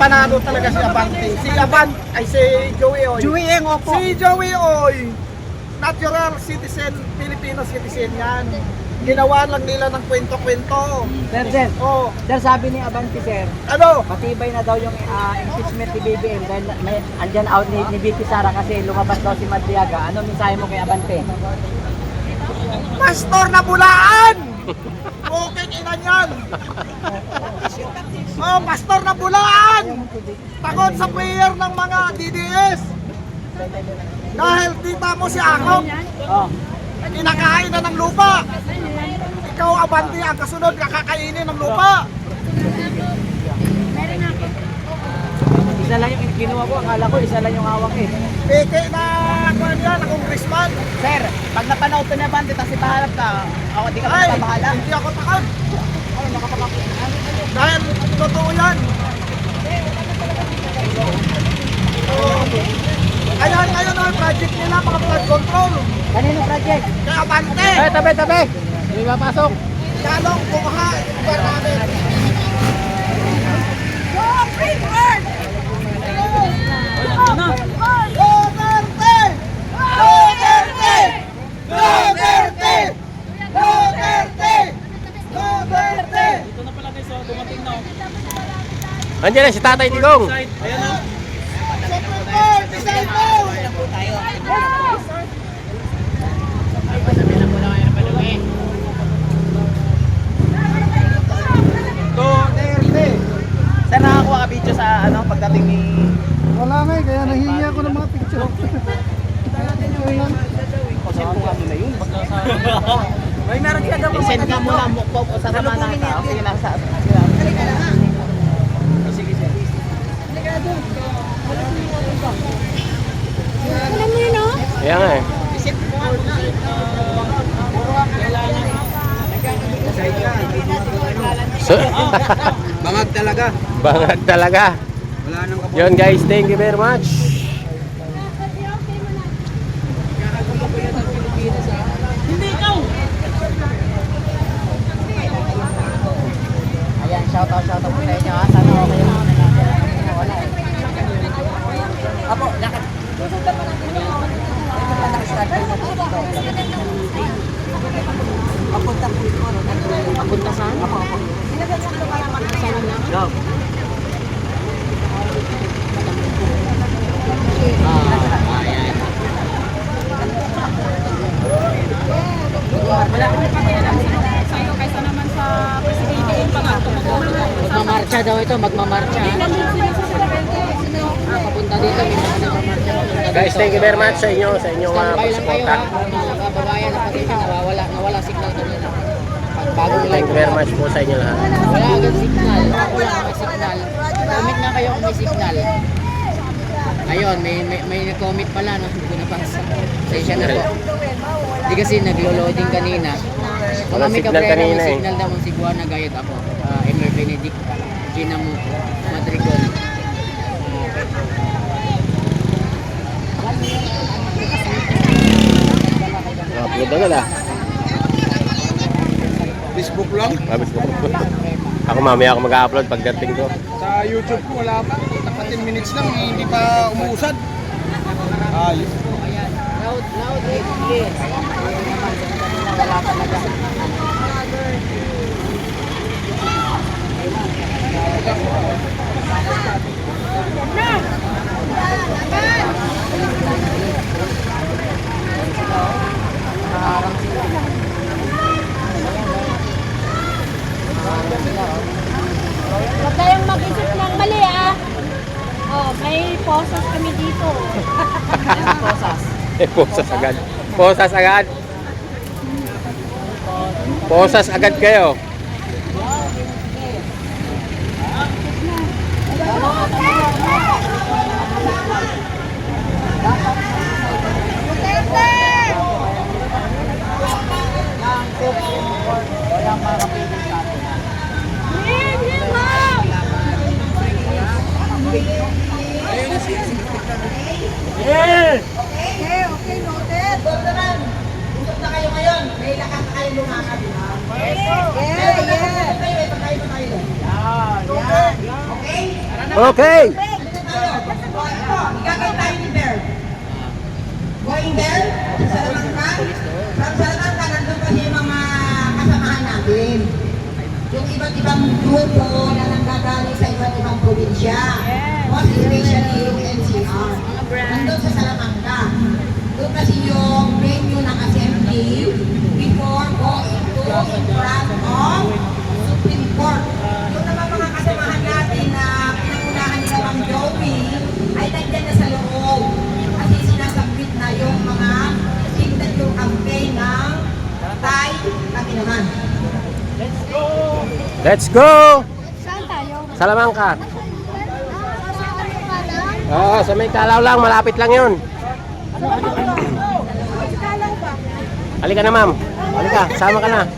panalo talaga si Abante. Si Joey Oy. Joey Eng, opo. Si Joey Oy, natural citizen, Filipino citizen yan. Ginawa lang nila ng kwento-kwento. Sir, Oh, sir, sabi ni Abante, sir, ano? matibay na daw yung impeachment ni BBM dahil may andyan out ni Vicky Sara kasi lumabas daw si Madriaga. Ano mensahe mo kay Abante? Pastor na bulaan! Okay, ina niyan. Oh, pastor na bulaan! Takot sa prayer ng mga DDS. Dahil kita mo si Akop, Oh. kinakain na ng lupa. Ikaw, Abante, ang kasunod, kakakainin ng lupa. Isa lang yung ginawa ko, akala ko isa lang yung hawak eh. Peke na, ano yan, na congressman. Sir, pag napanood to ni Abante tapos ipaharap ka, ako di ka Ay, mabahala. hindi ako takot. Dahil totoo yan. Ayan, ngayon ang project nila, mga flood control. Kanino project? Kaya Abante, Tabi! Hindi mapasok. lalong bumaha yung lugar namin. Duterte! Duterte! Duterte! Duterte! Duterte! Andiyan na si Tatay Digong. Supreme Court, disciples! Duterte! Sir, nakakuha ka video sa pagdating ni... Wala nga kaya nahihiya ako ng mga picture. Kasi po kami na yun. May meron ka daw mga send ka muna mo po sa sama na ka. Okay lang sa sila. Sige sir. Alam mo yun, oh? Kaya nga eh. So, Bangag talaga. bangag talaga. Wala nang kapag. Yun guys, thank you very much. Ayan, shout out po sa inyo ha. Sana okay lang. Wala eh. Apo, lakad. Papunta po ito. Papunta saan? Apo. Go. Ayan. Wala kami pakialam sa'yo kaysa naman sa presidente yung pangato mo. Magmamarcha daw ito, magmamarcha. Papunta dito, may mga nakamarcha. Guys, thank you very much sa inyo, sa inyong Standby lang kayo pagsuporta. ha, mga kababayan na pati nawala signal kanina. Bagong Thank you very much po sa inyo lahat. Wala agad signal. Ako lang may signal. Comment nga kayo kung may signal. Ayun, may nag-comment pala, no? Hindi ko nabasa. Sensya na po. Hindi kasi naglo-loading kanina. Wala Kami signal kanina eh. signal daw si Juana Gayet ako. Emer Benedict, Gina Madrigal. Upload agad ah. Facebook lang. Mabis ko. Ako mamaya ako mag-upload pagdating ko. Sa YouTube ko wala pa. 10 minutes lang, hindi pa umuusad. Ayos. Loud, yes. Wala talaga. Huwag kayong mag-isip ng mali, ah. Oh, may posas kami dito. Posas. Posas agad. Posas agad. Posas agad kayo. Walang makapili sa atin. Okay, noted. Dordanan, usap na kayo ngayon. May lakas kayo lumakad. Yes. May pagkain na tayo. Yan. Okay? Tara na. Okay. Gagawin tayo ni Bear. Going there, sa Salamanca. Sa Salamanca, nandun kasi yung mga kasamahan natin. Yung iba't ibang grupo na nanggagaling sa iba't ibang probinsya. Most especially yung NCR. Nandun sa Salamanca. Doon kasi yung venue ng assembly before going to in front of Supreme Court. Yung naman mga kasamahan natin na pinagunahan nila ng Joey ay nandiyan na sa loob. Kasi sinasabit na yung mga signature campaign ng Tay kami naman. Let's go! Saan tayo? Salamanca. Oo, sa may Kalaw lang, malapit lang yun. Halika na, ma'am. Halika, sama ka na.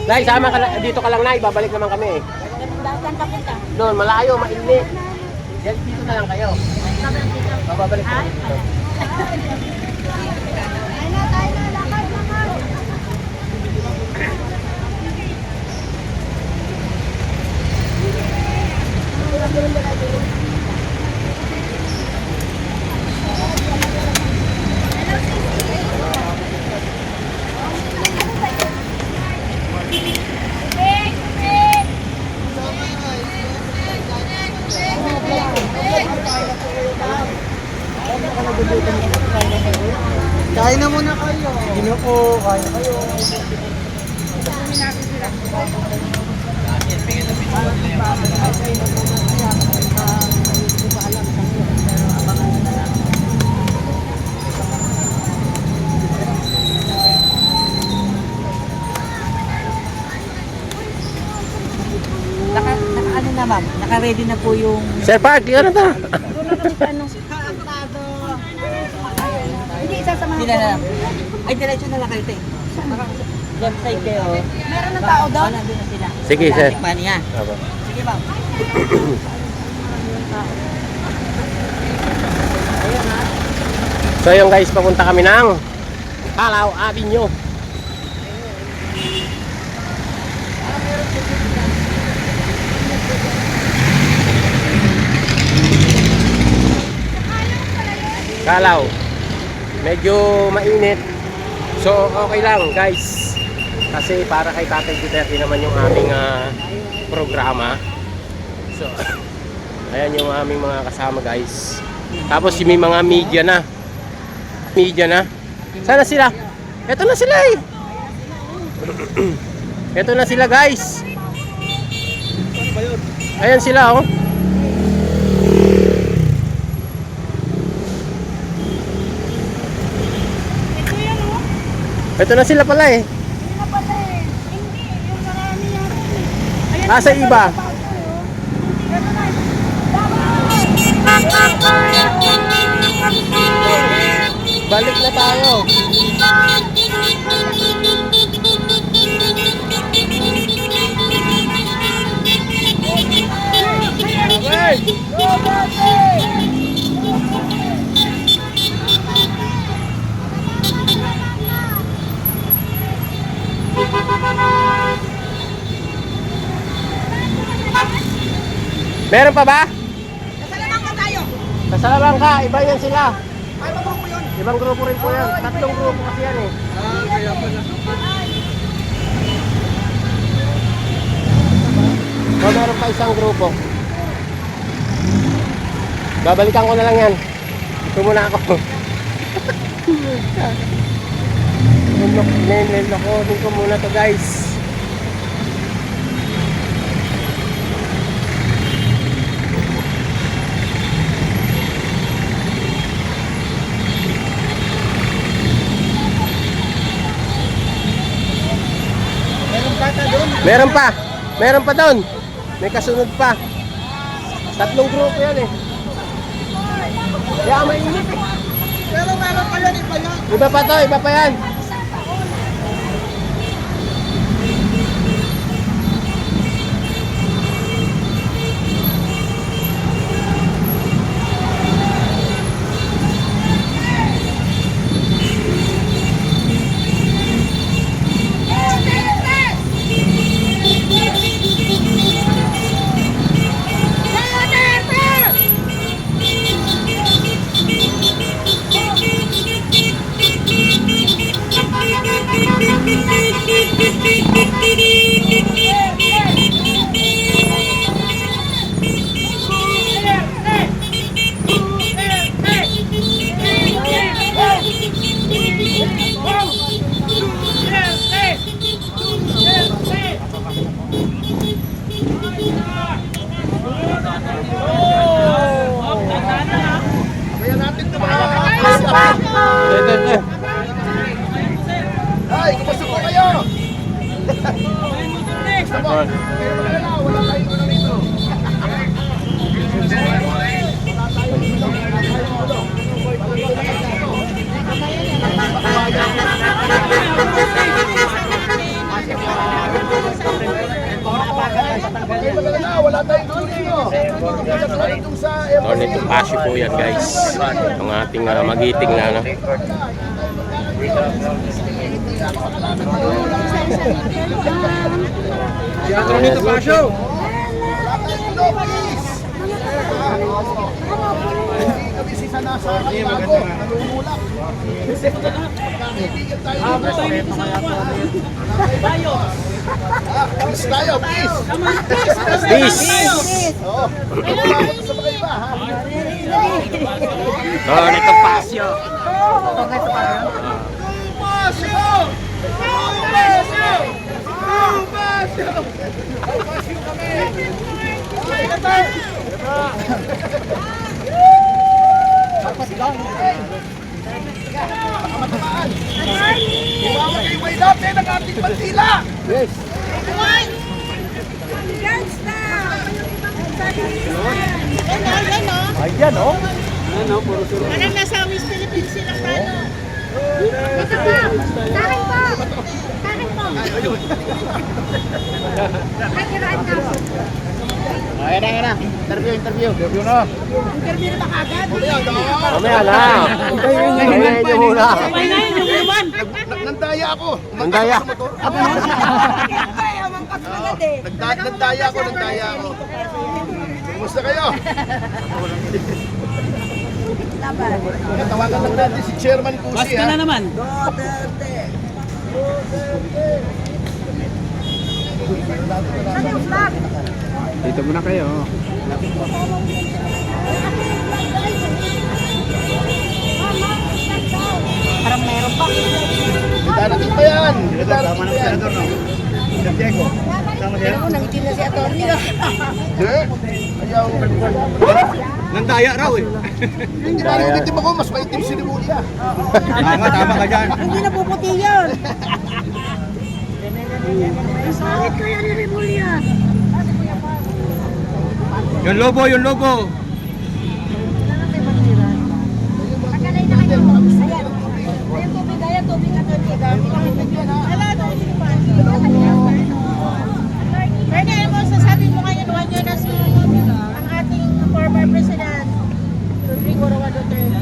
Nay, sama ka na. Dito ka lang, Nay. Babalik naman kami eh. Saan ka punta? Doon, malayo, mainit. Yan, dito na lang kayo. Babalik kami dito. Tayo na, lakad, lakad. Kain na muna kayo. Hindi po, kain kayo. Ano na ma'am, naka-ready na po yung... Sir Park, ano to? Hindi, isa sa mga Sila na. Ay, diretso na lang kayo, te. Left side kayo. Meron ng tao doon? Nandun na sila. Sige, sir. Money ha. Apo. Sige ma'am. So yung guys, papunta kami ng Kalaw Avenue. Kalaw. Medyo mainit. So okay lang guys. Kasi para kay Tatay Duterte naman yung aming programa. So ayan yung aming mga kasama guys. Tapos yung may mga media na. Sana sila? Ito na sila eh. Ito na sila guys. Ayan sila oh. Ito na sila pala eh. Hindi na pala eh. Hindi, yung marami yan. Sa iba. Balik na tayo. Meron pa ba? Salamanca tayo! Sa Salamanca, iba yan sila. Ay, magrupo yun! Ibang grupo rin po yan. Tatlong grupo kasi yan eh. Kaya pala. So, meron pa isang grupo. Babalikan ko na lang yan. Ito muna ako. Nilakonin ko muna to guys. Meron pa. Meron pa doon. May kasunod pa. Tatlong grupo yan eh. Kaya mainit eh. Pero meron pa yan, iba yan. Iba pa to, iba pa yan. Ito. Ay, kumusta po kayo? Ayun. Wala tayong ano rito. Wala tayong gulo rito. Attorney Topacio po yan guys. Ang ating magiting na ano. Attorney Topacio. Kami si Sanasa Kalibago, nalululak. Kaibigan tayo. Peace tayo, peace. Peace! Oo. Sa mga iba, ha? Attorney Topacio. Iwawag way natin ang ating bandila. Yes. Ayan, oh. Parang nasa Miss Philippines sila pa, no? Dito po! Takin po! Takin po! Ay, kiraan na po. Ayan na. Interview. Interview na. Interview na ba kagad? Mamaya na. Mamaya nyo muna. Nandaya ako. Nandaya. Nandaya ako. Kumusta kayo? Tawagan lang natin si Chairman Kusi, Basta na naman. Dito muna kayo. Parang meron pa. Darating pa yan. Darating pa yan. Ako, nangitim na si attorney. Ayaw. Nandaya raw eh. Hindi ba yung itim ako? Mas maitim si Limulia. Tama ka dyan. Hindi na puputi yun. Bakit ko yan ni Remulia? Yung lobo. Pagkalay na kayo. Ayan. Ayan tubig. Ayan tubig attorney. Wala na. Pwede mo, sasabi mo ngayon 1 year na si ang ating former President Rodrigo Roa Duterte.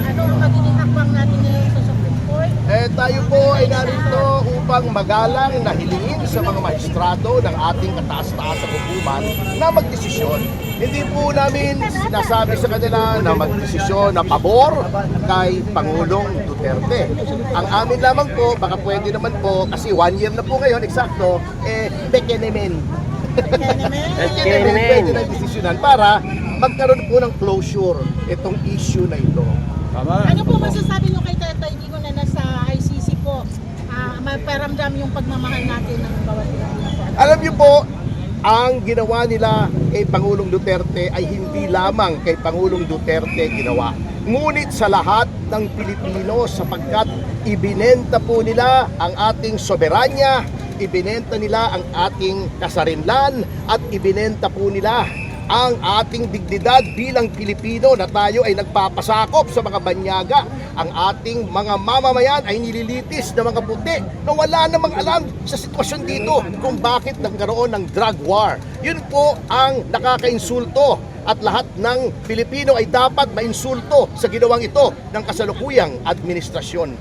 Ano ang magiging hakbang natin ngayon sa Supreme Court? Tayo po ay narito upang magalang na hilingin sa mga maestrado ng ating kataas-taasang hukuman na magdesisyon. Hindi po namin sinasabi sa kanila na magdesisyon na pabor kay Pangulong Duterte. Ang amin lamang po, baka pwede naman po, kasi 1 year na po ngayon, eksakto, bekenemen. Pwede na desisyonan para magkaroon po ng closure itong issue na ito. Ano po masasabi nyo kay Tatay Digo na nasa ICC po? Maparamdam yung pagmamahal natin ng bawat Pilipino. Alam niyo po, ang ginawa nila kay Pangulong Duterte ay hindi lamang kay Pangulong Duterte ginawa. Ngunit sa lahat ng Pilipino sapagkat ibinenta po nila ang ating soberanya, ibinenta nila ang ating kasarinlan at ibinenta po nila ang ating dignidad bilang Pilipino na tayo ay nagpapasakop sa mga banyaga. Ang ating mga mamamayan ay nililitis na mga puti na wala namang alam sa sitwasyon dito kung bakit nagkaroon ng drug war. Yun po ang nakakainsulto at lahat ng Pilipino ay dapat mainsulto sa ginawang ito ng kasalukuyang administrasyon.